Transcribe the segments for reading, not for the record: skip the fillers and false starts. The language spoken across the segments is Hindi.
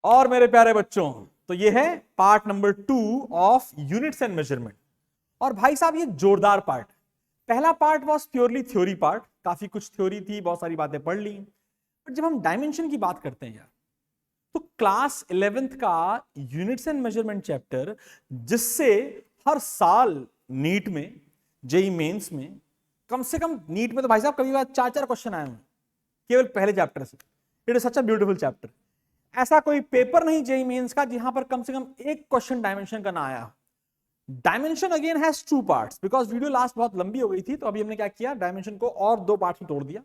और मेरे प्यारे बच्चों, तो ये है part number 2 of units and measurement. और भाई साहब ये जोरदार पार्ट। पहला part was purely theory part, काफी कुछ थ्योरी थी, बहुत सारी बातें पढ़ ली। बट जब हम डायमेंशन की बात करते हैं यार, तो क्लास 11th का यूनिट्स एंड मेजरमेंट चैप्टर, जिससे हर साल नीट में, जेई मेंस में, कम से कम नीट में तो भाई साहब कभी बार 4-4 क्वेश्चन आए हैं केवल पहले चैप्टर से। It is such a beautiful chapter. ऐसा कोई पेपर नहीं जेई मेंस का जहां पर कम से कम एक क्वेश्चन डायमेंशन का ना आया। Dimension again has 2 parts, because video last बहुत लंबी हो गई थी, तो अभी हमने क्या किया, डायमेंशन को और 2 पार्ट्स में तोड़ दिया।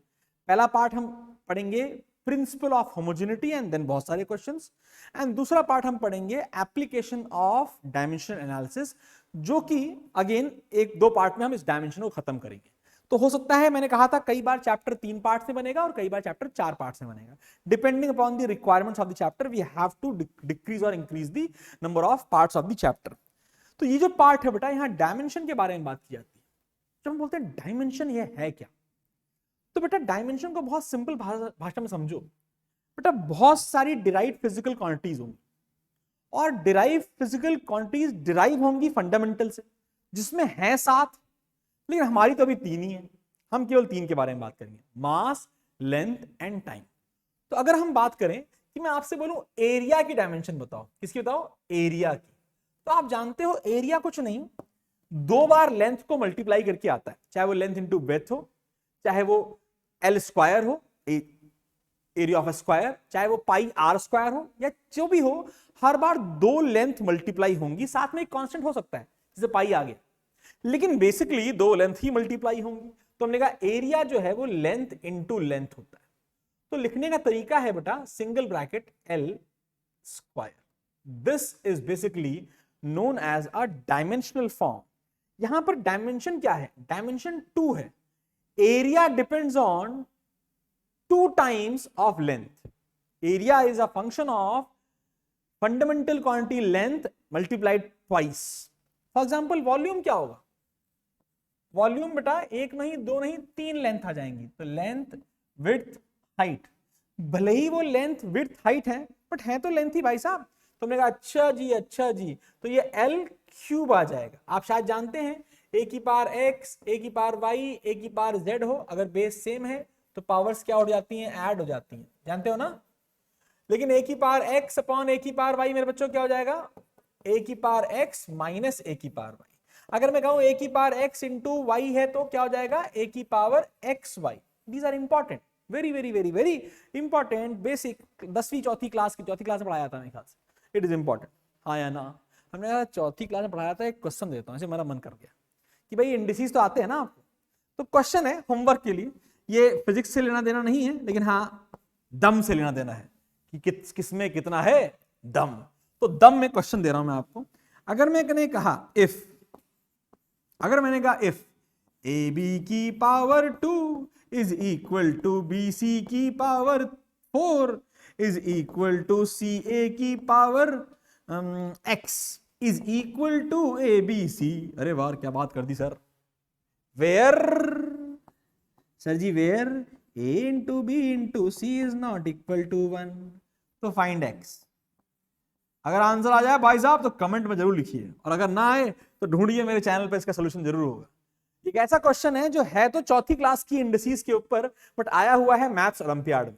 पहला पार्ट हम पढ़ेंगे principle of homogeneity and then बहुत सारे क्वेश्चंस, एंड दूसरा पार्ट हम पढ़ेंगे एप्लीकेशन ऑफ डायमेंशन एनालिसिस, जो कि अगेन 1-2 पार्ट में हम इस डायमेंशन को खत्म करेंगे। तो हो सकता है, मैंने कहा था कई बार चैप्टर 3 पार्ट से बनेगा और कई बार चैप्टर 4 पार्ट से बनेगा। Depending upon the requirements of the chapter we have to decrease और increase the number of parts of the chapter. तो ये जो पार्ट है बेटा, यहां डायमेंशन के बारे में बात की जाती है। जब हम बोलते हैं डायमेंशन ये है क्या, तो बेटा डायमेंशन को बहुत सिंपल भाषा में समझो। बेटा बहुत सारी डिराइव फिजिकल क्वांटिटीज होंगी, और डिराइव फिजिकल क्वांटिटीज डिराइव होंगी फंडामेंटल से, जिसमें है 7, लेकिन हमारी तो अभी 3 ही है। हम केवल 3 के बारे में बात करेंगे, मास, लेंथ एंड टाइम। तो अगर हम बात करें कि मैं आपसे बोलूं एरिया की डायमेंशन बताओ, किसकी बताओ, एरिया की, तो आप जानते हो एरिया कुछ नहीं, 2 बार लेंथ को मल्टीप्लाई करके आता है, चाहे वो लेंथ इंटू ब्रेथ हो, चाहे वो एल स्क्वायर हो, एरिया ऑफ स्क्वायर, चाहे वो पाई आर स्क्वायर हो, या जो भी हो, हर बार 2 लेंथ मल्टीप्लाई होंगी, साथ में एक कांस्टेंट हो सकता है जैसे पाई आ गया, लेकिन बेसिकली 2 लेंथ ही मल्टीप्लाई होंगी। तो हमने कहा एरिया जो है वो लेंथ इंटू लेंथ होता है। तो लिखने का तरीका है बेटा single bracket L square. This is basically known as a dimensional form. यहां पर डायमेंशन क्या है, डायमेंशन 2 है। Area depends on 2 times of length. Area is a function of fundamental quantity length multiplied twice. For example volume क्या होगा, वॉल्यूम बेटा 1 नहीं 2 नहीं 3 लेंथ आ जाएंगी। तो लेंथ, विड्थ, हाइट, भले ही वो लेंथ विड्थ हाइट है, बट है तो लेंथ ही भाई साहब। तो हमने कहा अच्छा जी, अच्छा जी, तो ये एल क्यूब आ जाएगा। आप शायद जानते हैं ए की पावर एक्स, ए की पावर वाई, ए की पावर जेड हो, अगर बेस सेम है तो पावर्स क्या हो जाती हैं, ऐड हो जाती हैं, जानते हो ना। लेकिन ए की पावर एक्स अपॉन ए की पावर वाई मेरे बच्चों क्या हो जाएगा, ए की पावर एक्स माइनस ए की पावर वाई। अगर मैं कहूं ए की पावर एक्स इंटू वाई है तो क्या हो जाएगा, ए की power X Y. These are important, very very very very important, basic 10वीं चौथी क्लास में पढ़ाया था मेरे ख्याल से। इट इज इंपॉर्टेंट, हाँ या ना। हमने कहा चौथी क्लास में पढ़ाया था, एक क्वेश्चन देता हूं, ऐसे मेरा मन कर गया कि भाई इंडिसेस तो आते हैं ना आपको, तो क्वेश्चन है होमवर्क के लिए, ये फिजिक्स से लेना देना नहीं है, लेकिन हाँ दम से लेना देना है कि किसमें कितना है दम। तो दम में क्वेश्चन दे रहा हूं मैं आपको। अगर मैंने कहा इफ ए बी की power 2 is equal to B C की power 4 is equal to C A की power X is equal to A B C. अरे वाह क्या बात कर दी sir. Where sir ji, where A into B into C is not equal to 1, तो फाइंड एक्स। अगर आंसर आ जाए भाई साहब तो कमेंट में जरूर लिखिए, और अगर ना आए तो ढूंढिए, मेरे चैनल पे इसका सोल्यूशन जरूर होगा। एक ऐसा क्वेश्चन है जो है तो चौथी क्लास की इंडिसेस के ऊपर, बट आया हुआ है मैथ्स ओलंपियाड में,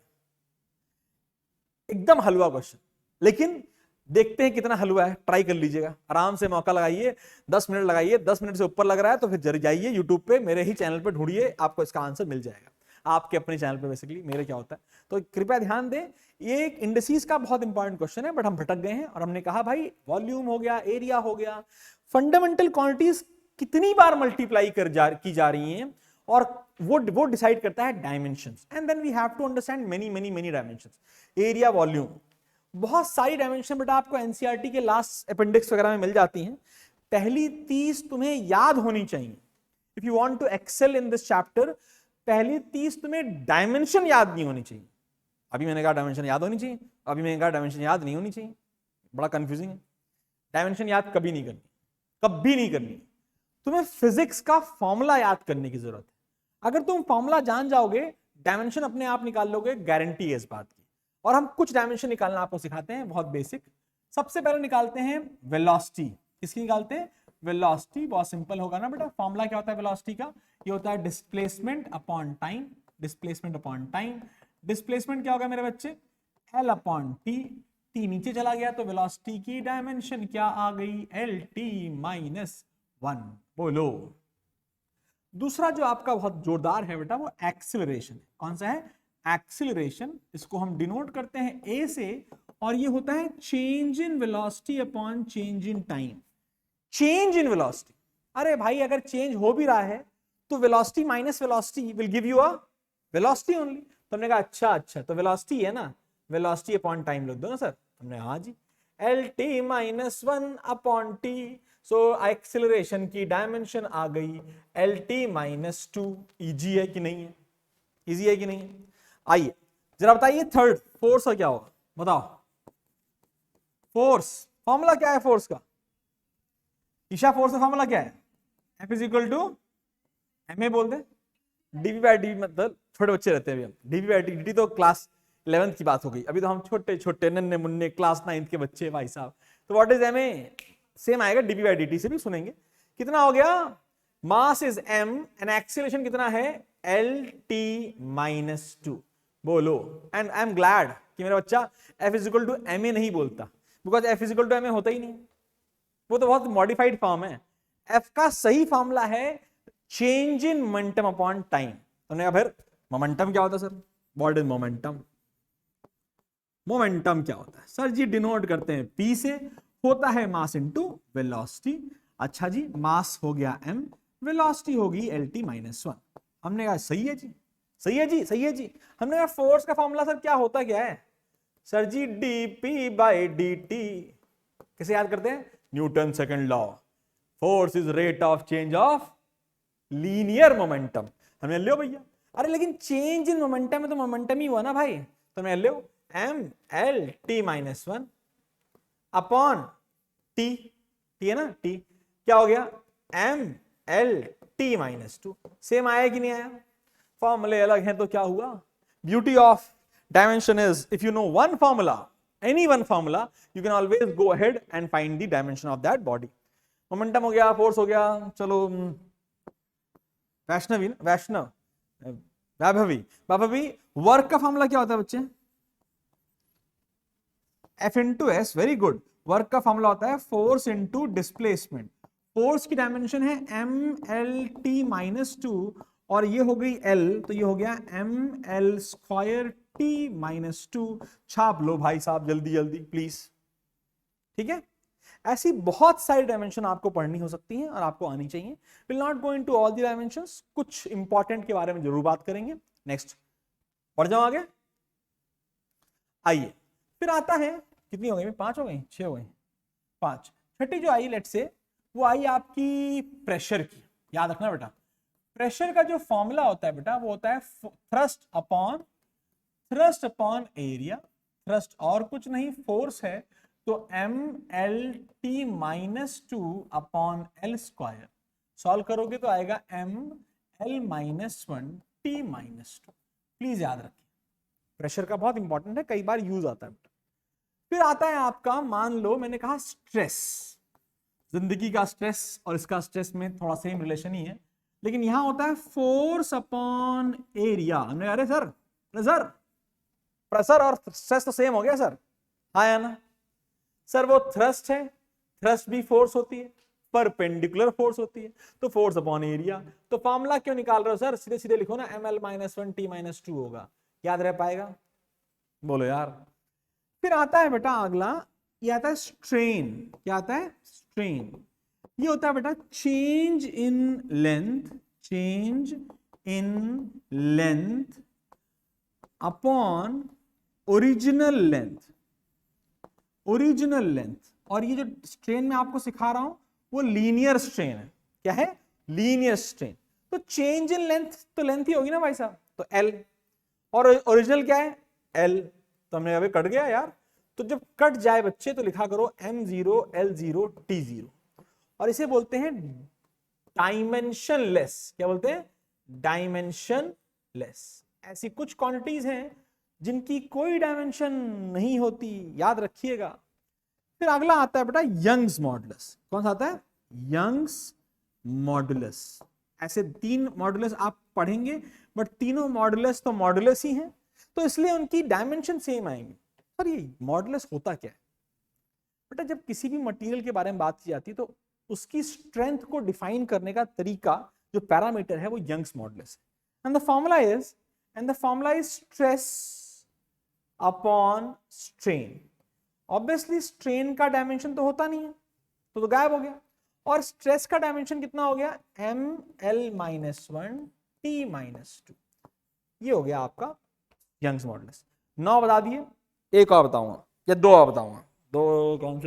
एकदम हलवा क्वेश्चन। लेकिन देखते हैं कितना हलवा है, ट्राई कर लीजिएगा, आराम से मौका लगाइए, 10 मिनट लगाइए, 10 मिनट से ऊपर लग रहा है तो फिर जरूर जाइए यूट्यूब पे, मेरे ही चैनल पे ढूंढिए, आपको इसका आंसर मिल जाएगा। आपके अपने चैनल पे बेसिकली, मेरे क्या होता है, तो कृपया ध्यान दें, ये एक इंडिसेस का बहुत इंपॉर्टेंट क्वेश्चन है, बट हम भटक गए हैं और हमने कहा भाई वॉल्यूम हो गया, एरिया हो गया, फंडामेंटल क्वांटिटीज कितनी बार मल्टीप्लाई की जा रही हैं, और वो डिसाइड करता है dimensions. And then we have to understand many many many dimensions, area, volume, बहुत सारी डायमेंशन बेटा आपको एनसीईआरटी के लास्ट अपेंडिक्स वगैरह में मिल जाती हैं। पहली 30 तुम्हें याद होनी चाहिए if you want to excel in this chapter. पहली 30 तुम्हें डायमेंशन याद नहीं होनी चाहिए। अभी मैंने कहा डायमेंशन याद होनी चाहिए, अभी मैंने कहा डायमेंशन याद नहीं होनी चाहिए, बड़ा कंफ्यूजिंग है। डायमेंशन याद कभी नहीं करनी, कभी नहीं करनी। तुम्हें फिजिक्स का फॉर्मूला याद करने की जरूरत है। अगर तुम फॉर्मूला जान जाओगे, डायमेंशन अपने आप निकाल लोगे, गारंटी है इस बात की। और हम कुछ डायमेंशन निकालना आपको सिखाते हैं, बहुत बेसिक। सबसे पहले निकालते हैं वेलोसिटी। किसकी निकालते हैं? वेलोसिटी। बहुत सिंपल होगा ना बेटा। फॉर्मूला क्या होता है वेलोसिटी का? ये होता है displacement upon time. Displacement upon time. Displacement क्या होगा मेरे बच्चे? L upon T. टी नीचे चला गया तो वेलोसिटी की डायमेंशन क्या आ गई? L T minus 1। बोलो। दूसरा जो आपका बहुत जोरदार है बेटा वो एक्सीलरेशन है। कौन सा है? एक्सीलरेशन। इसको हम डिनोट करते हैं ए से, और ये होता है change in velocity upon change in time. Change in velocity, अरे भाई अगर चेंज हो भी रहा है तो velocity minus velocity will give you a velocity only. तो हमने कहा अच्छा तो वेलोसिटी है ना, वेलोसिटी अपॉन टाइम लिख दो ना सर। हमने हाँ जी, L T minus 1 upon T. So acceleration की डायमेंशन आ गई एल टी माइनस 2। इजी है कि नहीं है? इजी है कि नहीं है? आइए जरा बताइए थर्ड फोर्स का क्या होगा, बताओ। फोर्स फॉर्मूला क्या है फोर्स का? ईशा फोर्स का फॉर्मूला क्या है? F is equal to M A बोल दे, डीवी बाई डी। मतलब छोटे बच्चे रहते हैं अभी हम, डीवी बाई डी तो क्लास 11th की बात हो गई, अभी तो हम छोटे छोटे नन्हे मुन्ने क्लास 9th के बच्चे भाई साहब। तो what is M A? Same आएगा डीवी बाई डी से भी सुनेंगे। कितना हो गया? Mass is M and acceleration कितना है? L T minus 2। बोलो। एंड आई एम ग्लैड कि मेरा बच्चा F is equal to M A नहीं बोलता, because F is equal to M A होता ही नहीं, वो तो बहुत मॉडिफाइड फॉर्म है। F का सही फॉर्मूला है change in momentum upon time. तुमने कहा फिर मोमेंटम क्या होता है sir? What is momentum? Momentum क्या होता है सर जी? डिनोट करते हैं P से, होता है मास इनटू वेलोसिटी। अच्छा जी, मास हो गया m, वेलोसिटी होगी एल टी माइनस 1। हमने कहा सही है जी, सही है जी, सही है जी। हमने कहा फोर्स का फॉर्मूला सर क्या होता क्या है? Sir G D P by D T. कैसे याद करते हैं? Newton second law, force is rate of change of linear momentum. हमने ले भैया। अरे लेकिन चेंज इन मोमेंटम में तो मोमेंटम ही हुआ ना भाई, तो मैं ले M L T minus 1 upon T. T है ना, टी क्या हो गया? M L T minus 2। Same आया कि नहीं आया? फॉर्मूले अलग हैं तो क्या हुआ? Beauty of dimension is if you know one formula, any one formula, you can always go ahead and find the dimension of that body. Momentum हो गया, फोर्स हो गया। चलो वैष्णव वैभवी वर्क का फॉर्मूला क्या होता है बच्चे? F into S. Very good. Work का फॉर्मूला होता है फोर्स इंटू डिस्प्लेसमेंट। फोर्स की डायमेंशन है एम एल टी माइनस 2, और ये हो गई L, तो ये हो गया M L square T minus 2। छाप लो भाई साहब जल्दी जल्दी प्लीज। ठीक है, ऐसी बहुत सारी डायमेंशन आपको पढ़नी हो सकती हैं और आपको आनी चाहिए। Will not go into all the dimensions, कुछ इंपॉर्टेंट के बारे में जरूर बात करेंगे। नेक्स्ट पढ़ जाओ आगे। आइए फिर आता है, कितनी हो गई? 5 हो गई, 6 हो गई, 5। छठी जो आई लेट से, वो आई आपकी प्रेशर की। याद रखना बेटा, प्रेशर का जो फॉर्मूला होता है बेटा वो होता है थ्रस्ट अपॉन एरिया। थ्रस्ट और कुछ नहीं, फोर्स है, तो M L T minus 2 upon L square. Solve करोगे तो आएगा M L minus 1 T minus 2। Please याद रखिए, प्रेशर का बहुत इंपॉर्टेंट है, कई बार यूज आता है। फिर आता है आपका, मान लो मैंने कहा स्ट्रेस, जिंदगी का स्ट्रेस और इसका स्ट्रेस में थोड़ा सेम रिलेशन ही है, लेकिन यहां होता है फोर्स अपॉन एरिया। हमने अरे सर प्रेशर और स्ट्रेस तो सेम हो गया सर। हाँ या ना सर? वो थ्रस्ट है, थ्रस्ट भी फोर्स होती है, परपेंडिकुलर फोर्स होती है, तो फोर्स अपॉन एरिया। तो फॉर्मूला क्यों निकाल रहे हो सर? सीधे सीधे लिखो ना, M L minus 1 T minus 2 होगा। याद रह पाएगा? बोलो यार। फिर आता है बेटा अगला, ये आता है स्ट्रेन। क्या आता है? स्ट्रेन। ये होता है बेटा change in length upon original length. और ये जो स्ट्रेन में आपको सिखा रहा हूं वो लीनियर स्ट्रेन है। क्या है? Linear strain. तो चेंज इन लेंथ तो लेंथ ही होगी ना भाई साहब, तो L, और ओरिजिनल क्या है? L। तो हमने अभी कट गया यार, तो जब कट जाए बच्चे तो लिखा करो m0 L0 T0, और इसे बोलते हैं डायमेंशनलेस। क्या बोलते हैं? डायमेंशनलेस। ऐसी कुछ क्वांटिटीज हैं जिनकी कोई डायमेंशन नहीं होती, याद रखिएगा। फिर अगला आता है बेटा यंग्स मॉडुलस। कौन सा आता है? Young's modulus. ऐसे 3 मॉडुलस आप पढ़ेंगे, बट तीनों मॉडुलस तो मॉडुलस ही हैं, तो इसलिए उनकी डायमेंशन सेम आएंगे। पर ये मॉडुलस होता क्या है बेटा? जब किसी भी मटेरियल के बारे में बात की जाती है तो उसकी स्ट्रेंथ को डिफाइन करने का तरीका, जो पैरामीटर है, वो यंग्स मॉडुलस है। And the formula is stress upon strain. Obviously strain का डायमेंशन तो होता नहीं है, तो गायब हो गया। और स्ट्रेस का डायमेंशन कितना हो गया? ml-1 t-2। ये हो गया आपका यंग्स मॉडुलस। 9 बता दिए, एक और बताऊंगा या 2 और बताऊंगा। 2 कौन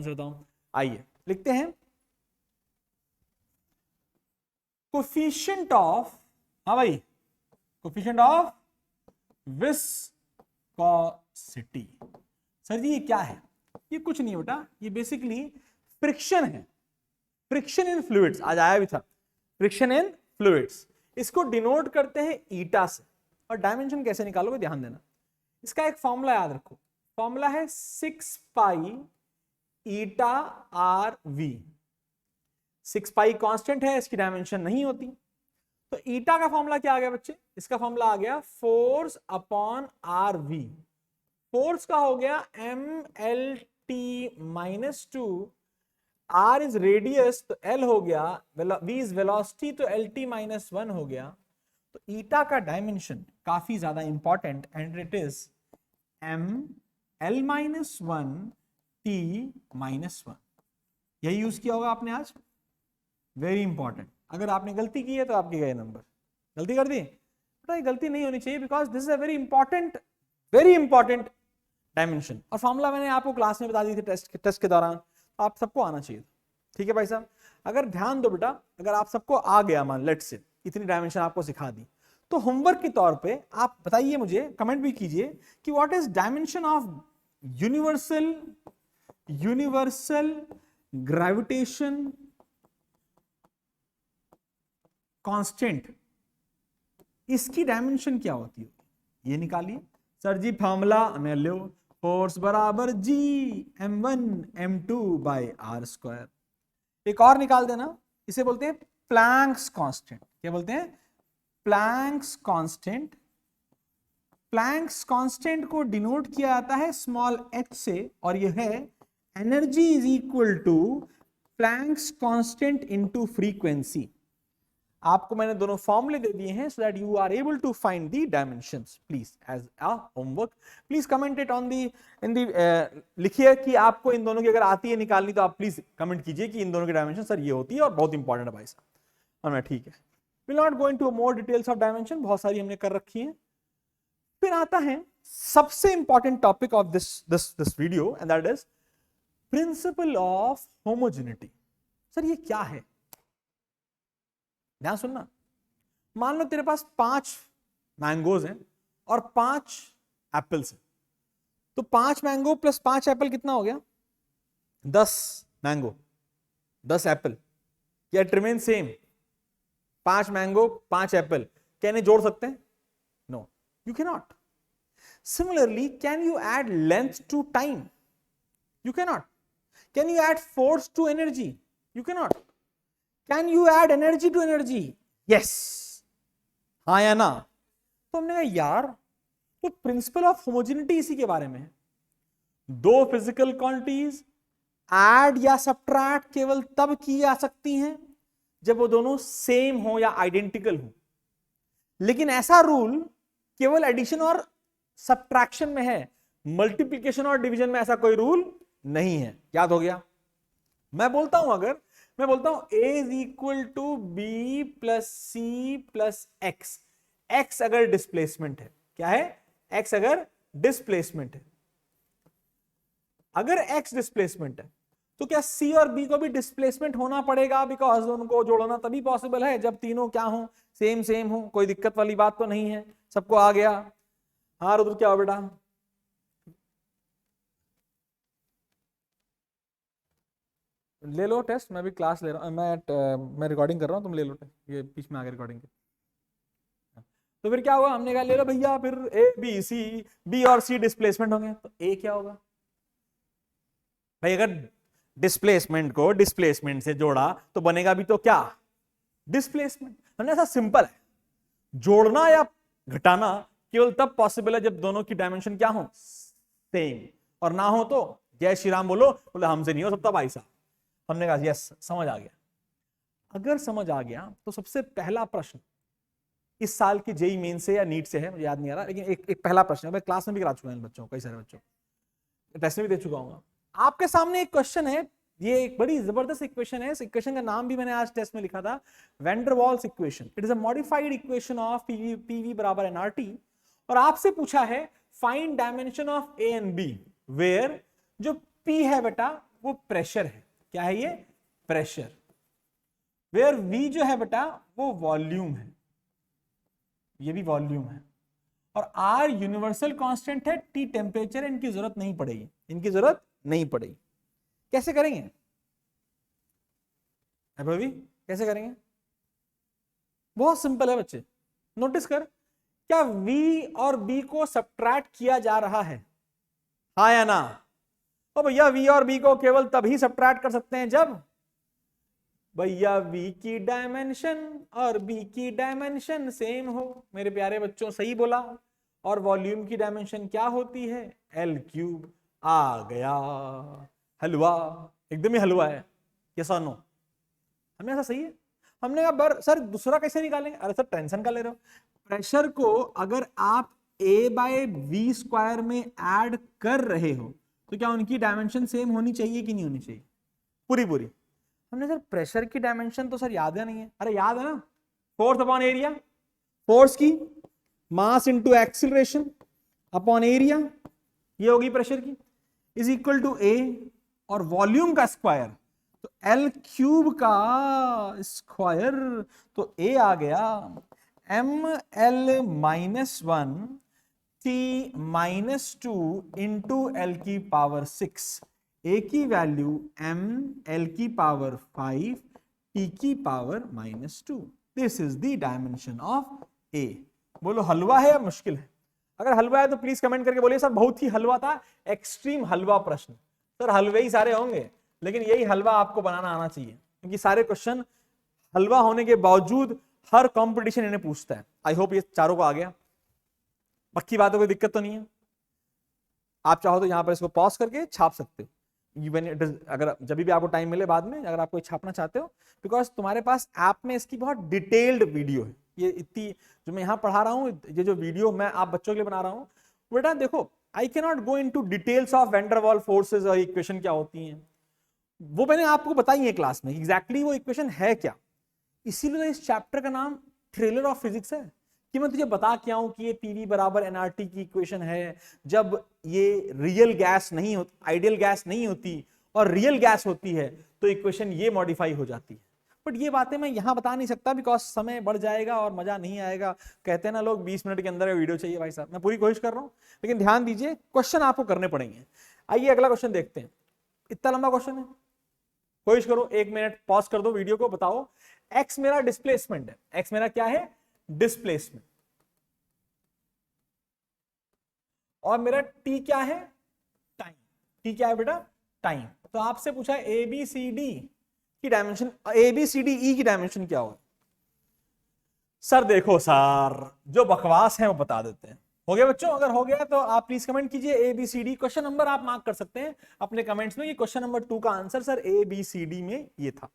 से बताऊं? आइए लिखते हैं। कोफिशिएंट ऑफ, हाँ भाई, कोफिशिएंट ऑफ विस्कोसिटी। सर जी ये क्या है? ये कुछ नहीं बेटा, ये बेसिकली फ्रिक्शन है। फ्रिक्शन इन फ्लूइड्स, आज आया भी था, फ्रिक्शन इन फ्लूइड्स। इसको डिनोट करते हैं ईटा से। और डायमेंशन कैसे निकालोगे ध्यान देना, इसका एक फॉर्मूला याद रखो। फॉर्मूला है 6 पाई ईटा आर वी। 6 पाई कांस्टेंट है, इसकी डायमेंशन नहीं होती। तो ईटा का फॉर्मूला क्या आ गया बच्चे? इसका फॉर्मूला आ गया force upon R V. Force का हो गया mlt-2, r इज रेडियस तो l हो गया, v इज वेलोसिटी तो lt-1 हो गया। तो ईटा का डायमेंशन काफी ज्यादा important, and it is ml-1 t-1। यही यूज किया होगा आपने आज, वेरी इंपॉर्टेंट। अगर आपने गलती की है तो आपके गए नंबर। गलती कर दी बेटा, ये गलती नहीं होनी चाहिए, because this is a very important dimension. और फॉर्मूला मैंने आपको क्लास में बता दी थी टेस्ट के दौरान, तो आप सबको आना चाहिए। ठीक है भाई साहब, अगर ध्यान दो बेटा, अगर आप सबको आ गया, मान लेट्स से इतनी डायमेंशन आपको सिखा दी, तो होमवर्क के तौर पे आप बताइए मुझे, कमेंट भी कीजिए कि what is dimension of universal gravitation constant. इसकी डायमेंशन क्या होती है, ये निकालिए। सर जी फॉर्मूला में लो, फोर्स बराबर G m1 m2 by R square. एक और निकाल देना, इसे बोलते हैं प्लैंक्स कांस्टेंट। क्या बोलते हैं? Planck's constant. प्लैंक्स कांस्टेंट को डिनोट किया जाता है स्मॉल h से, और यह है energy is equal to Planck's constant into frequency. आपको मैंने दोनों फॉर्मूले दे दिए हैं so that you are able to find the dimensions. Please as a homework, please comment it on the in the, लिखिए कि आपको इन दोनों की अगर आती है निकालनी, तो आप प्लीज कमेंट कीजिए कि इन दोनों की डायमेंशन सर ये होती है और बहुत इंपॉर्टेंट है भाई साहब। और मैं ठीक है, will not go into more details of dimension, बहुत सारी हमने कर रखी है। फिर आता है सबसे important topic of this video, and that is principal of homogeneity. Sir ये क्या है? ध्यान सुनना। मान लो तेरे पास 5 मैंगोज हैं और 5 एप्पल्स हैं, तो 5 मैंगो प्लस 5 एप्पल कितना हो गया? 10 मैंगो 10 एप्पल। या it remain same? 5 mango 5 apple, क्या इन्हें जोड़ सकते हैं? No, you can not. Similarly, can you add length to time? You can not. Can you add force to energy? You can not. Can you add energy to energy? Yes, हाँ या ना? तो हमने कहा यार, तो प्रिंसिपल ऑफ होमोजेनिटी इसी के बारे में है। 2 फिजिकल क्वांटिटीज ऐड या सब्ट्रैक्ट केवल तब की जा सकती हैं जब वो दोनों सेम हो या आइडेंटिकल हो। लेकिन ऐसा रूल केवल एडिशन और सब्ट्रैक्शन में है, मल्टीप्लिकेशन और डिवीजन में ऐसा कोई रूल नहीं है। याद हो गया? मैं बोलता हूं a is equal to B plus C plus X. X अगर डिस्प्लेसमेंट है, क्या है? एक्स अगर डिस्प्लेसमेंट है, अगर x डिस्प्लेसमेंट है, तो क्या c और b को भी डिस्प्लेसमेंट होना पड़ेगा? बिकॉज उनको जोड़ना तभी पॉसिबल है जब तीनों क्या हो? सेम हो। कोई दिक्कत वाली बात तो नहीं है, सबको आ गया? हाँ रुद्र, क्या हो बेटा? ले लो टेस्ट, मैं भी क्लास ले रहा हूँ, मैं रिकॉर्डिंग कर रहा हूँ, तुम ले लो। ये बीच में आगे रिकॉर्डिंग के। तो फिर क्या होगा, हमने कहा ले लो भैया फिर ए बी सी, बी और सी डिस्प्लेसमेंट होंगे, तो ए क्या होगा भाई, अगर डिस्प्लेसमेंट को डिस्प्लेसमेंट से जोड़ा तो बनेगा भी तो क्या, डिस्प्लेसमेंट। हमने ऐसा सिंपल है, जोड़ना या घटाना केवल तब पॉसिबल है जब दोनों की डायमेंशन क्या हो, सेम, और ना हो तो जय श्री राम बोलो, बोले हमसे नहीं हो सकता भाई साहब। हमने कहा यस समझ आ गया। अगर समझ आ गया तो सबसे पहला प्रश्न इस साल की जेई मेन से या नीट से है, मुझे याद नहीं आ रहा, लेकिन एक पहला प्रश्न है, मैं क्लास में भी करा चुका हूं बच्चों, कई सारे बच्चों टेस्ट में भी दे चुका हूँ। आपके सामने एक क्वेश्चन है, ये एक बड़ी जबरदस्त इक्वेशन है, इस इक्वेशन का नाम भी मैंने आज टेस्ट में लिखा था, van der Waals equation. It is a modified equation of PV बराबर एनआरटी, और आपसे पूछा है find dimension of A and B where जो पी है बेटा वो प्रेशर है, क्या है ये, प्रेशर, वेयर वी जो है बेटा वो वॉल्यूम है, ये भी वॉल्यूम है, और आर यूनिवर्सल कांस्टेंट है, टी टेम्परेचर, इनकी जरूरत नहीं पड़ेगी, इनकी जरूरत नहीं पड़ेगी। कैसे करेंगे अभी, कैसे करेंगे, बहुत सिंपल है बच्चे, नोटिस कर, क्या v और b को सब्ट्रैक्ट किया जा रहा है, हाँ या ना, तो भैया v और b को केवल तभी सब्ट्रैक्ट कर सकते हैं जब भैया v की डायमेंशन और b की डायमेंशन सेम हो। मेरे प्यारे बच्चों सही बोला। और वॉल्यूम की डायमेंशन क्या होती है, L क्यूब। आ गया हलवा, एकदम ही हलवा है, यस और नो, हमने ऐसा सही है। हमने कहा सर दूसरा कैसे निकालेंगे, अरे सर टेंशन का ले रहे हो, प्रेशर को अगर आप a बाय वी स्क्वायर में ऐड कर रहे हो तो क्या उनकी डायमेंशन सेम होनी चाहिए कि नहीं होनी चाहिए, पूरी पूरी। हमने सर प्रेशर की डायमेंशन तो सर याद है नहीं है, अरे याद है ना, फोर्स अपॉन एरिया, फोर्स की mass into acceleration upon area, ये होगी प्रेशर की, इज इक्वल टू ए, और वॉल्यूम का स्क्वायर तो L क्यूब का स्क्वायर, तो A आ गया ml-1 T-2 इंटू L की पावर 6, A की वैल्यू ml की पावर 5 T की power -2, this is the dimension of A। बोलो हलवा है या मुश्किल है, अगर हलवा है तो प्लीज कमेंट करके बोलिए सर बहुत ही हलवा था, एक्सट्रीम हलवा प्रश्न। सर हलवे ही सारे होंगे, लेकिन यही हलवा आपको बनाना आना चाहिए, क्योंकि सारे क्वेश्चन हलवा होने के बावजूद हर कंपटीशन इन्हें पूछता है। आई होप ये चारों को आ गया, पक्की बात है, कोई दिक्कत तो नहीं है। आप चाहो तो यहां पर इसको पॉज करके छाप सकते हो, अगर जब भी आपको टाइम मिले बाद में, अगर आप कोई छापना चाहते हो, बिकॉज तुम्हारे पास ऐप में इसकी बहुत डिटेल्ड वीडियो है। ये इतनी जो मैं यहाँ पढ़ा रहा हूँ, ये जो वीडियो मैं आप बच्चों के लिए बना रहा हूँ, बेटा देखो I can not go into details of van der Waal forces और इक्वेशन क्या होती हैं, वो मैंने आपको बताई है क्लास में एग्जैक्टली वो इक्वेशन है क्या। इसीलिए इस चैप्टर का नाम ट्रेलर ऑफ फिजिक्स है, कि मैं तुझे बता क्या हूं कि ये पीवी बराबर एनआरटी की इक्वेशन है, जब ये रियल गैस नहीं होती, आइडियल गैस नहीं होती और रियल गैस होती है तो इक्वेशन ये मॉडिफाई हो जाती है। बट ये बातें मैं यहां बता नहीं सकता बिकॉज समय बढ़ जाएगा और मजा नहीं आएगा। कहते हैं ना लोग 20 मिनट के अंदर वीडियो चाहिए, भाई साहब मैं पूरी कोशिश कर रहा हूं, लेकिन ध्यान दीजिए क्वेश्चन आपको करने पड़ेंगे। आइए अगला क्वेश्चन देखते हैं, इतना लंबा क्वेश्चन है, कोशिश करो 1 मिनट पॉज कर दो वीडियो को, बताओ एक्स मेरा डिस्प्लेसमेंट है, एक्स मेरा क्या है, डिस्प्लेसमेंट, और मेरा टी क्या है, टाइम, टी क्या है बेटा, टाइम। तो आपसे पूछा है एबीसीडी की डायमेंशन, एबीसीडी ई की डायमेंशन क्या हो। सर देखो सर जो बकवास है वो बता देते हैं। हो गया बच्चों, अगर हो गया तो आप प्लीज कमेंट कीजिए एबीसीडी, क्वेश्चन नंबर आप मार्क कर सकते हैं अपने कमेंट्स में कि क्वेश्चन नंबर 2 का आंसर सर एबीसीडी में ये था।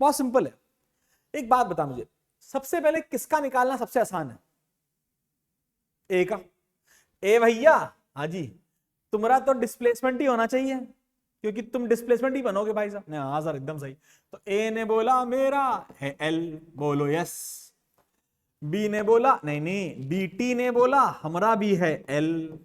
बहुत सिंपल है। एक बात बता मुझे, सबसे पहले किसका निकालना सबसे आसान है, ए का। ए भैया, हाँ जी, तुम्हारा तो डिस्प्लेसमेंट ही होना चाहिए क्योंकि तुम डिस्प्लेसमेंट ही बनोगे भाई साहब। हाँ सर एकदम सही। तो ए ने बोला मेरा है एल, बोलो यस। बी ने बोला नहीं नहीं, बी टी ने बोला हमारा भी है एल,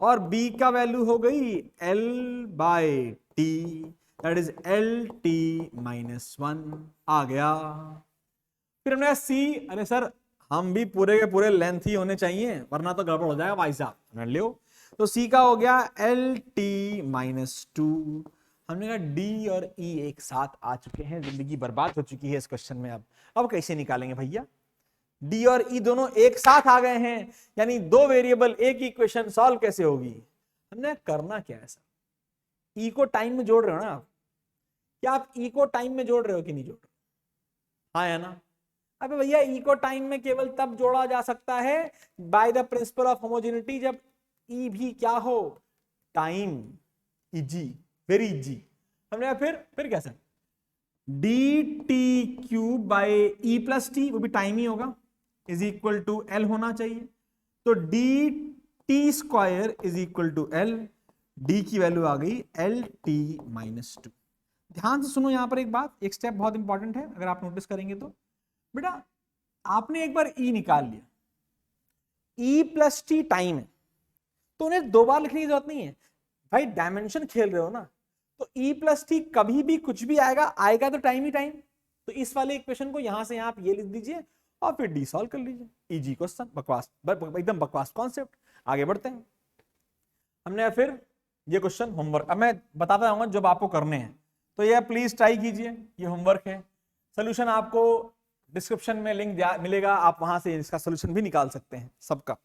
और बी का वैल्यू हो गई L by T, that is L T -1 आ गया। फिर हमने सी, अरे सर हम भी पूरे के पूरे लेंथ ही होने चाहिए वरना तो गड़बड़ हो जाएगा भाई साहब, समझ लो। तो सी का हो गया एल टी -2। हमने कहा डी और ई एक साथ आ चुके हैं, जिंदगी बर्बाद हो चुकी है इस क्वेश्चन में। अब कैसे निकालेंगे भैया, डी और ई दोनों एक साथ आ गए हैं, यानी दो वेरिएबल एक इक्वेशन सॉल्व कैसे होगी? हमने करना क्या है सर, ई को टाइम में जोड़ रहे हो ना आप? क्या आप ई को टाइम में जोड़ रहे हो कि नहीं जोड़ रहे? हाँ या ना? अबे भैया ई को टाइम में केवल तब जोड़ा जा सकता है by the principal of homogeneity, जब ई भी क्या हो, टाइम, इजी, वेरी इजी। हमने फिर कैसे, D T cube by E plus T, वो भी टाइम ही होगा, इज इक्वल टू एल होना चाहिए। तो D T square is equal to L, D की वैल्यू आ गई एल टी माइनस टू। ध्यान से सुनो यहां पर एक बात, एक स्टेप बहुत इंपॉर्टेंट है, अगर आप नोटिस करेंगे तो बेटा आपने एक बार ई निकाल लिया, ई प्लस टी टाइम है, तो उन्हें दो बार लिखने की जरूरत नहीं है भाई, डायमेंशन खेल रहे हो ना, तो ई प्लस टी कभी भी कुछ भी आएगा, आएगा तो टाइम ही टाइम। तो इस वाले इक्वेशन को यहां से आप ये लिख दीजिए और फिर डी सॉल्व कर लीजिए, इजी क्वेश्चन, बकवास, एकदम बकवास कॉन्सेप्ट। आगे बढ़ते हैं, हमने फिर ये क्वेश्चन होमवर्क, अब मैं बताता जाऊंगा जब आपको करने हैं, तो ये प्लीज ट्राई कीजिए, ये होमवर्क है। सोल्यूशन आपको डिस्क्रिप्शन में लिंक मिलेगा, आप वहां से इसका सोल्यूशन भी निकाल सकते हैं, सबका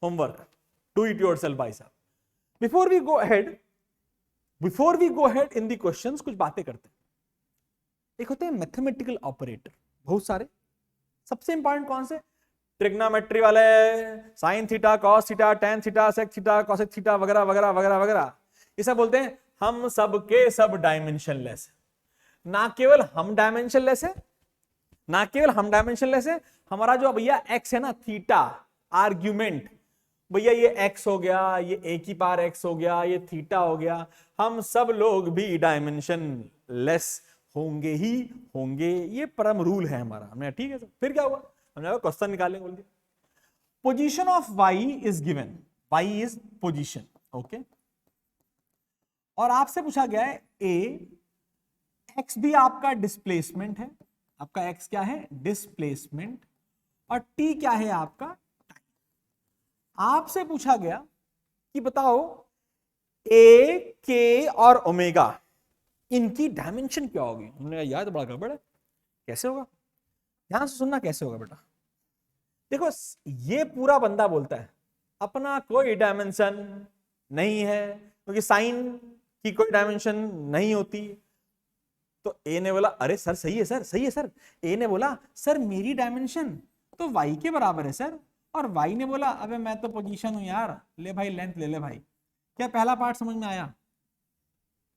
होमवर्क, डू इट योरसेल्फ भाई साहब। Before we go ahead in the questions, कुछ बातें करते हैं। एक होते हैं मैथमेटिकल ऑपरेटर, बहुत सारे, सबसे इंपॉर्टेंट कौन से, ट्रिग्नोमेट्री वाले, sine theta, cos theta, tan theta, sec theta, cosec theta वगैरह वगैरह वगैरह वगैरह, इसे बोलते हैं हम सब के सब डायमेंशनलेस है। ना केवल हम डायमेंशनलेस है, ना केवल हम डायमेंशनलेस है, हमारा जो भैया एक्स है ना, थीटा आर्ग्यूमेंट, भैया ये एक्स हो गया, ये ए की पावर एक्स हो गया, ये थीटा हो गया, हम सब लोग भी डायमेंशनलेस होंगे ही होंगे, ये परम रूल है हमारा। हमने ठीक है सर, फिर क्या हुआ, हमने क्वेश्चन निकालेंगे, बोल दिया position of Y is given, Y is position, okay, और आपसे पूछा गया है ए, एक्स भी आपका डिस्प्लेसमेंट है, आपका एक्स क्या है, डिस्प्लेसमेंट, और टी क्या है आपका टाइम। आपसे पूछा गया कि बताओ ए, के और ओमेगा, इनकी डायमेंशन क्या होगी। हमने कहा यार तो बड़ा गड़बड़ है, कैसे होगा, ध्यान से सुनना कैसे होगा बेटा। देखो ये पूरा बंदा बोलता है अपना कोई डायमेंशन नहीं है, क्योंकि साइन की कोई डायमेंशन नहीं होती। तो ए ने बोला अरे सर सही है सर, सही है सर। ए ने बोला सर मेरी डायमेंशन तो वाई के बराबर है सर, और वाई ने बोला अबे मैं तो पोजीशन हूं यार, ले भाई लेंथ ले ले भाई। क्या पहला पार्ट समझ में आया,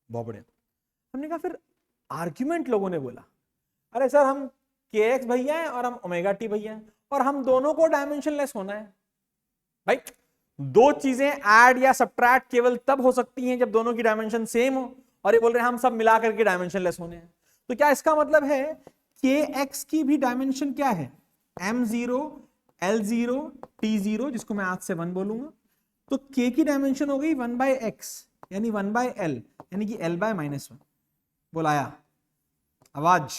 बहुत बढ़िया। हमने कहा फिर आर्ग्यूमेंट लोगों ने बोला अरे सर हम के एक्स भैया हैं और हम ओमेगा टी भैया हैं, और हम दोनों को डायमेंशनलेस होना है। भाई दो चीजें ऐड या सब्ट्रैक्ट केवल तब हो सकती हैं जब दोनों की डायमेंशन सेम हो, और ये बोल रहे हैं हम सब मिला करके डायमेंशनलेस होने हैं। तो क्या इसका मतलब है के एक्स की भी डायमेंशन क्या है, m0, l0, t0, जिसको मैं आज से 1 बोलूंगा। तो k की डायमेंशन हो गई 1/x, यानी 1/l, यानी कि l/-1। बोलाया आवाज।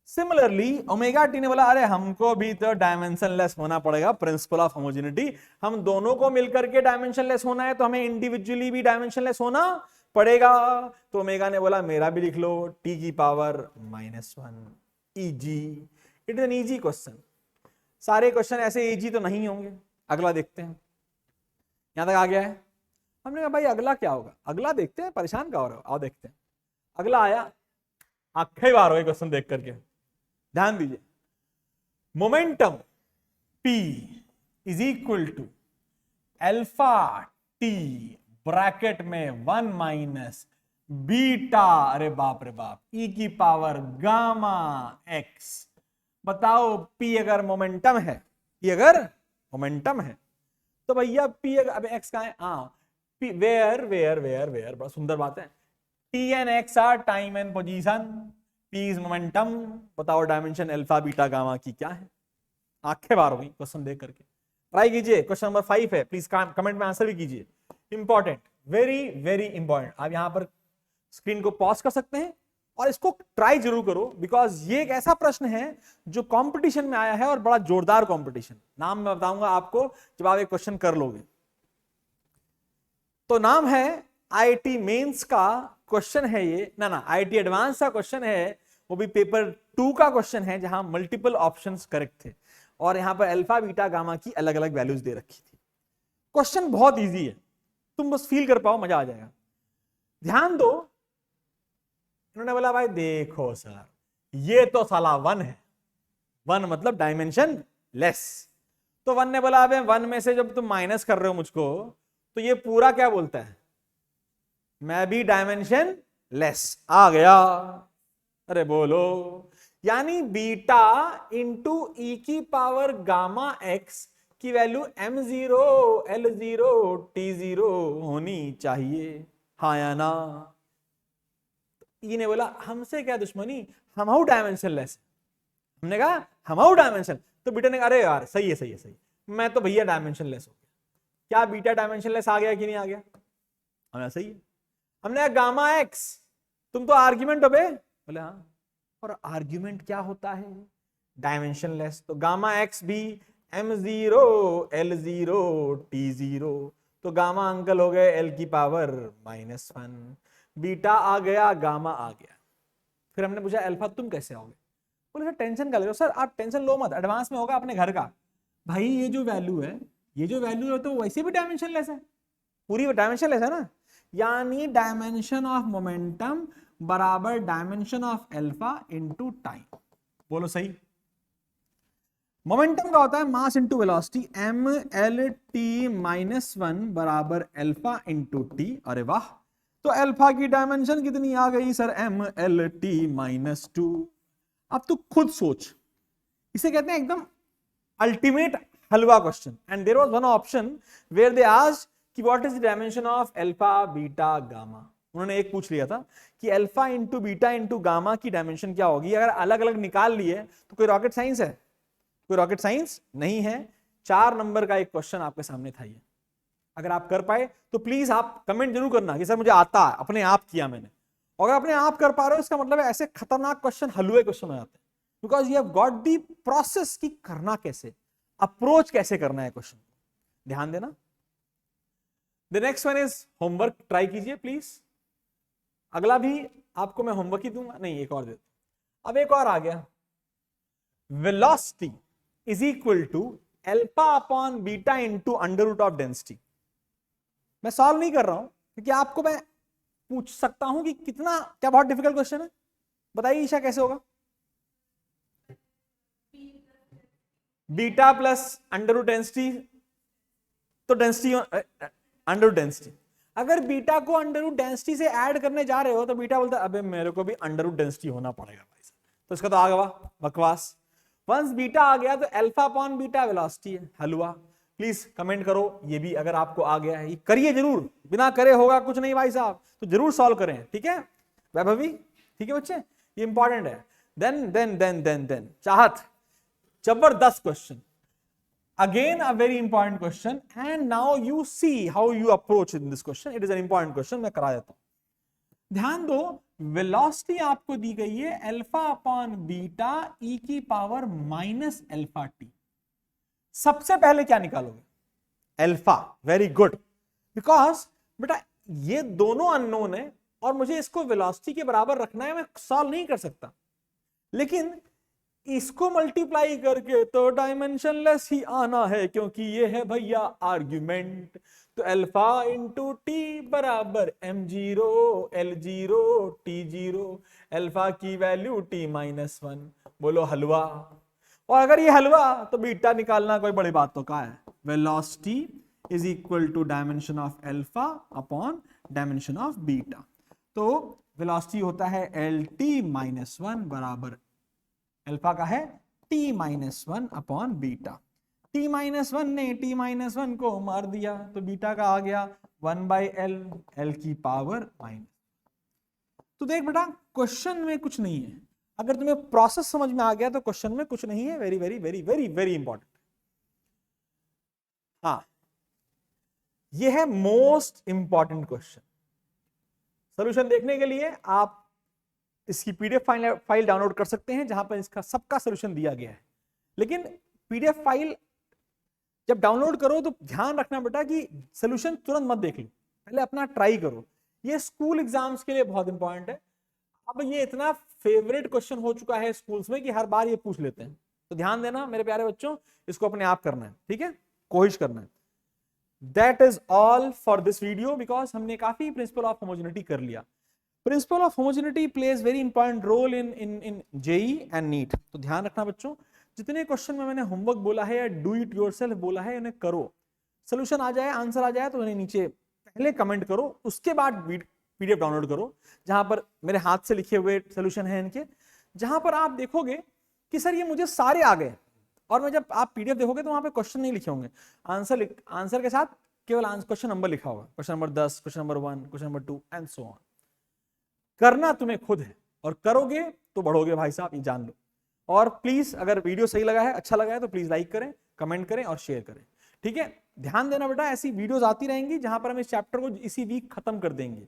सिमिलरली ओमेगा टी ने बोला अरे हमको भी तो डायमेंशनलेस होना पड़ेगा, प्रिंसिपल ऑफ होमोजेनिटी, हम दोनों को मिलकर के डायमेंशनलेस होना है, तो हमें इंडिविजुअली भी डायमेंशनलेस होना पड़ेगा। तो ओमेगा ने बोला मेरा भी लिख लो t की power -1, easy, it is an easy question. सारे क्वेश्चन ऐसे इजी तो नहीं होंगे। अगला देखते हैं, यहां तक आ गया है। हमने कहा भाई अगला क्या होगा, अगला देखते हैं, परेशान क्या हो रहा हो, आओ देखते हैं। अगला आया, आखिरी बार हो क्वेश्चन देख करके, ध्यान दीजिए। Momentum p is equal to alpha t bracket में 1 माइनस बीटा, अरे बाप रे बाप, e की पावर गामा x। बताओ p अगर मोमेंटम है, p अगर मोमेंटम है तो भैया p अगर, अब x कहां है, हाँ p where where where where, बड़ा सुंदर बात है, t and x are time and position, p is momentum. बताओ डायमेंशन अल्फा बीटा गामा की क्या है। आंखें बार हो गई क्वेश्चन देख करके। ट्राई कीजिए, क्वेश्चन नंबर 5 है, प्लीज कमेंट में आंसर भी कीजिए, इंपॉर्टेंट, वेरी वेरी इंपॉर्टेंट। आप यहां पर स्क्रीन को पॉज कर सकते हैं और इसको ट्राई जरूर करो, बिकॉज ये एक ऐसा प्रश्न है जो कंपटीशन में आया है और बड़ा जोरदार कंपटीशन। नाम मैं बताऊंगा आपको जब आप एक क्वेश्चन कर लोगे। तो नाम है आईआईटी मेंस का क्वेश्चन है ये, ना आईआईटी एडवांस का क्वेश्चन है, वो भी पेपर 2 का क्वेश्चन है, जहां मल्टीपल ऑप्शंस करेक्ट थे। और यहां पर अल्फा बीटा गामा की अलग अलग वैल्यूज दे रखी थी। क्वेश्चन बहुत इजी है, तुम बस फील कर पाओ, मजा आ जाएगा। ध्यान दो, इन्होंने बोला भाई देखो सर ये तो साला 1 है, 1 मतलब डायमेंशन लेस। तो 1 ने बोला अबे 1 में से जब तुम माइनस कर रहे हो मुझको, तो ये पूरा क्या बोलता है, मैं भी डायमेंशन लेस आ गया। अरे बोलो, यानी बीटा इंटू ई की पावर गामा एक्स की वैल्यू m0 l0 t0 होनी चाहिए, हाँ या ना। ई ने बोला हमसे क्या दुश्मनी, हम हाउ डायमेंशन लेस। हमने कहा हम हाउ डायमेंशन, तो बीटा ने कहा अरे यार सही है सही है सही, मैं तो भैया डायमेंशन लेस हो गया। क्या बीटा डायमेंशन लेस आ गया कि नहीं आ गया? हमने सही है। हमने कहा गामा एक्स तुम तो आर्ग्यूमेंट हो बे, बोले हाँ, और आर्ग्यूमेंट क्या होता है, डायमेंशन लेस। तो गामा एक्स भी m0 l0 t0, तो गामा अंकल हो गए l की पावर -1, बीटा आ गया, गामा आ गया। फिर हमने पूछा अल्फा तुम कैसे आओगे? बोले सर टेंशन का ले लो। सर आप टेंशन लो मत, एडवांस में होगा अपने घर का। भाई ये जो वैल्यू है, ये जो वैल्यू है तो वैसे भी डायमेंशन लेस है, पूरी डायमेंशन लेस है ना। यानी डायमेंशन ऑफ मोमेंटम बराबर dimension of alpha into time. बोलो सही। मोमेंटम का होता है mass into velocity, m l t -1 बराबर अल्फा इंटू टी। अरे वाह, तो अल्फा की डायमेंशन कितनी आ गई सर, m l t -2। अब तू खुद सोच, इसे कहते हैं एकदम अल्टीमेट हलवा question. And there was one option where they asked कि what is the dimension of alpha beta gamma. उन्होंने एक पूछ लिया था कि alpha into beta into gamma की डायमेंशन क्या होगी। अगर अलग अलग निकाल लिए तो कोई रॉकेट साइंस है? कोई रॉकेट साइंस नहीं है। 4 नंबर का एक क्वेश्चन आपके सामने था ये। अगर आप कर पाए तो प्लीज आप कमेंट जरूर करना कि सर मुझे आता है, अपने आप किया मैंने। अगर अपने आप कर पा रहे हो इसका मतलब है ऐसे खतरनाक क्वेश्चन हलवे क्वेश्चन हो जाते हैं, because you have got the process की करना कैसे, अप्रोच कैसे करना है क्वेश्चन। ध्यान देना। The next one is homework, try कीजिए प्लीज। अगला भी आपको मैं होमवर्क ही दूंगा, नहीं एक और दे दो। अब एक और आ गया, velocity is equal to alpha upon beta into under root of density. मैं सॉल्व नहीं कर रहा हूं क्योंकि आपको मैं पूछ सकता हूं कि कितना, क्या बहुत डिफिकल्ट क्वेश्चन है? बताइए ईशा कैसे होगा? Beta plus under root density, तो डेंसिटी अंडर रूट डेंसिटी। अगर बीटा को अंडर रूट डेंसिटी से ऐड करने जा रहे हो तो बीटा बोलता है अबे मेरे को भी अंडर रूट डेंसिटी होना पड़ेगा भाई साहब, तो इसका तो आ गया बकवास। वंस बीटा आ गया तो अल्फा अपॉन बीटा वेलोसिटी है, हलवा। प्लीज कमेंट करो ये भी अगर आपको आ गया है, ये करिए जरूर, बिना करे होगा कुछ नहीं भाई साहब, तो जरूर सॉल्व करें, ठीक है वैभवी? ठीक है बच्चे, ये इंपॉर्टेंट है। देन चाहत, जबरदस्त question, again a very important question, and now you see how you approach in this question. It is an important question, मैं करा देता हूं। ध्यान दो, वेलोसिटी आपको दी गई है अल्फा अपॉन बीटा ई की पावर माइनस अल्फा टी। सबसे पहले क्या निकालोगे? अल्फा। वेरी गुड, बिकॉज बेटा ये दोनों अननोन है और मुझे इसको वेलोसिटी के बराबर रखना है, मैं सॉल्व नहीं कर सकता। लेकिन इसको मल्टीप्लाई करके तो डायमेंशन लेस ही आना है, क्योंकि ये है भैया आर्ग्यूमेंट। तो अल्फा इंटू टी बराबर m0 l0 t0, अल्फा की वैल्यू t -1। बोलो हलवा। और अगर ये हलवा तो बीटा निकालना कोई बड़ी बात तो क्या है। Velocity is equal to dimension of alpha upon dimension of beta. तो वेलोसिटी होता है lt -1 बराबर अल्फा का है t -1 अपॉन बीटा। t -1 ने t -1 को मार दिया तो बीटा का आ गया 1/l, l की पावर माइनस। तो देख बेटा क्वेश्चन में कुछ नहीं है, अगर तुम्हें प्रोसेस समझ में आ गया तो क्वेश्चन में कुछ नहीं है। Very very very very very important. हाँ, ये है मोस्ट इंपॉर्टेंट क्वेश्चन। सोल्यूशन देखने के लिए आप इसकी पीडीएफ फाइल डाउनलोड कर सकते हैं, जहां पर इसका सबका सोल्यूशन दिया गया है। लेकिन पीडीएफ फाइल जब डाउनलोड करो तो ध्यान रखना बेटा कि सोल्यूशन तुरंत मत देख लो, पहले अपना ट्राई करो। ये स्कूल एग्जाम्स के लिए बहुत इंपॉर्टेंट है। अब ये इतना फेवरेट क्वेश्चन हो चुका है स्कूल्स में कि हर बार ये पूछ लेते हैं, तो ध्यान देना मेरे प्यारे बच्चों, इसको अपने आप करना है, ठीक है, कोशिश करना है। That is all for this video, because हमने काफी प्रिंसिपल ऑफ होमोजेनिटी कर लिया। Principle of homogeneity plays very important role in JEE and NEET. तो ध्यान रखना बच्चों, जितने क्वेश्चन में मैंने होमवर्क बोला है या डू इट योरसेल्फ बोला है, उन्हें करो। सोल्यूशन आ जाए, आंसर आ जाए तो उन्हें नीचे पहले कमेंट करो, उसके बाद पीडीएफ डाउनलोड करो, जहां पर मेरे हाथ से लिखे हुए सोल्यूशन है इनके, जहां पर आप देखोगे कि सर ये मुझे सारे आ गए, और मैं जब आप पीडीएफ देखोगे तो वहां पे क्वेश्चन नहीं लिखे होंगे, आंसर के साथ केवल क्वेश्चन नंबर लिखा होगा, question number 10, question number 1, question number 2 and so on. करना तुम्हें खुद है, और करोगे तो बढ़ोगे भाई साहब, ये जान लो। और प्लीज अगर वीडियो सही लगा है, अच्छा लगा है, तो प्लीज लाइक करें, कमेंट करें और शेयर करें, ठीक है। ध्यान देना बेटा, ऐसी वीडियोस आती रहेंगी जहां पर हम इस चैप्टर को इसी वीक खत्म कर देंगे,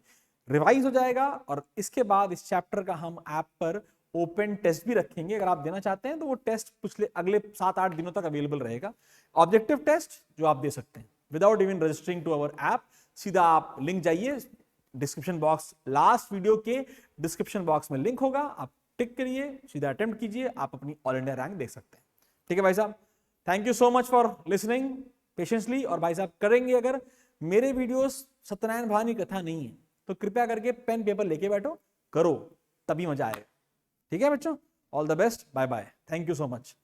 रिवाइज हो जाएगा, और इसके बाद इस चैप्टर का हम ऐप पर ओपन टेस्ट भी रखेंगे। अगर आप देना चाहते हैं तो वो टेस्ट पिछले अगले 7-8 दिनों तक अवेलेबल रहेगा, ऑब्जेक्टिव टेस्ट जो आप दे सकते हैं without even registering to our app. सीधा आप लिंक जाइए, डिस्क्रिप्शन बॉक्स, लास्ट वीडियो के डिस्क्रिप्शन बॉक्स में लिंक होगा, आप टिक करिए, सीधा अटेम्प्ट कीजिए, आप अपनी ऑल इंडिया रैंक देख सकते हैं, ठीक है भाई साहब। Thank you so much for listening patiently. और भाई साहब करेंगे, अगर मेरे वीडियोस सत्यनारायण भवानी कथा नहीं है तो कृपया करके पेन पेपर लेके बैठो, करो, तभी मजा आएगा, ठीक है बच्चों। All the best, bye bye, thank you so much.